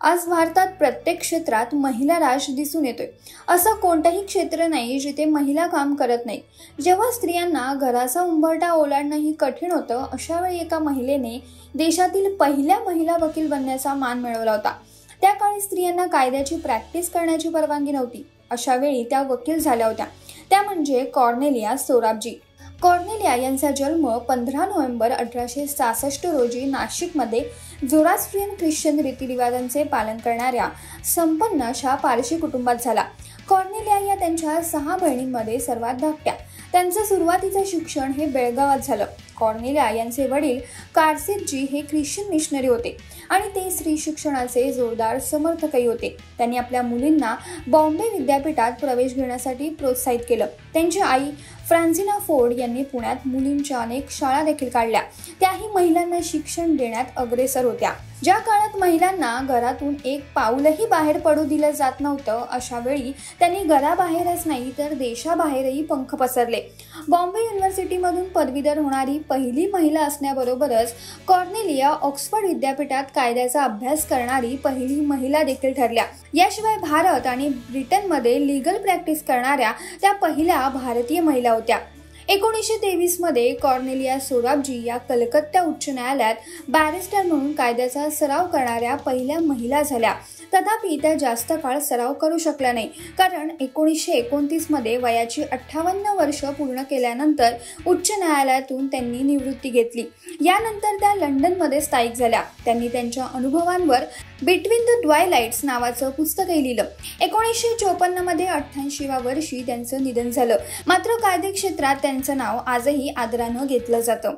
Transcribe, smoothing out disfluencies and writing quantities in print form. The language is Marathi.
आज भारतात प्रत्येक क्षेत्रात महिला राज दिसून येतोय। असं कोणतंही क्षेत्र नाही जिथे महिला काम करत नाही। जेव्हा स्त्रियांना घराचा उंबरठा ओलांडणंही कठीण होतं, अशा वेळी एका महिलेने देशातील पहिल्या महिला वकील बनण्याचा मान मिळवला होता। त्या काळी स्त्रियांना कायद्याची प्रॅक्टिस करण्याची परवानगी नव्हती। अशा वेळी त्या वकील झाल्या होत्या। त्या म्हणजे कॉर्नेलिया सोराबजी। कॉर्नेलिया यांचा जन्म 15 नोव्हेंबर 1866 रोजी नाशिकमध्ये झोरास्ट्रियन ख्रिश्चन रीतिरिवाजांचे पालन करणाऱ्या संपन्न अशा पारशी कुटुंबात झाला। कॉर्नेलिया या त्यांच्या 6 बहिणींमध्ये सर्वात धाकट्या। त्यांचं सुरुवातीचं शिक्षण हे बेळगावात झालं। कॉर्नेलिया यांचे वडील कार्सितजी हे ख्रिश्चन मिशनरी होते आणि ते स्त्री शिक्षणाचे जोरदार समर्थकही होते। त्यांनी आपल्या मुलींना बॉम्बे विद्यापीठात प्रवेश घेण्यासाठी प्रोत्साहित केलं। त्यांची आई फ्रान्सिना फोर्ड यांनी पुण्यात मुलींच्या अनेक शाळा देखील काढल्या। त्याही महिलांना शिक्षण देण्यात अग्रेसर होत्या। ज्या काळात महिलांना घरातून एक पाऊलही बाहेर पडू दिलं जात नव्हतं, अशा वेळी त्यांनी घराबाहेरच नाही तर देशाबाहेरही पंख पसरले। बॉम्बे युनिव्हर्सिटीमधून पदवीधर होणारी पहिली महिला असण्याबरोबरच कॉर्नेलिया ऑक्सफर्ड विद्यापीठात कायद्याचा अभ्यास करणारी पहिली महिला देखील ठरल्या। याशिवाय भारत आणि ब्रिटनमध्ये लीगल प्रॅक्टिस करणाऱ्या त्या पहिल्या भारतीय महिला होत्या। 1923 मध्ये कॉर्नेलिया सोराबजी या कलकत्ता उच्च न्यायालयात बॅरिस्टर म्हणून कायद्याचा सराव करणाऱ्या पहिल्या महिला झाल्या। तथापि त्या जास्त काळ सराव करू शकल्या नाही, कारण 1929 मध्ये वयाची 58 वर्ष पूर्ण केल्यानंतर उच्च न्यायालयातून त्यांनी निवृत्ती घेतली। यानंतर त्या लंडनमध्ये स्थायिक झाल्या। त्यांनी त्यांच्या अनुभवांवर बिटवीन द ट्वायलाइट्स नावाचं पुस्तकही लिहिलं। 1954 मध्ये 88व्या वर्षी त्यांचं निधन झालं। मात्र कायदे क्षेत्रात त्यांचं नाव आजही आदरानं घेतलं जातं।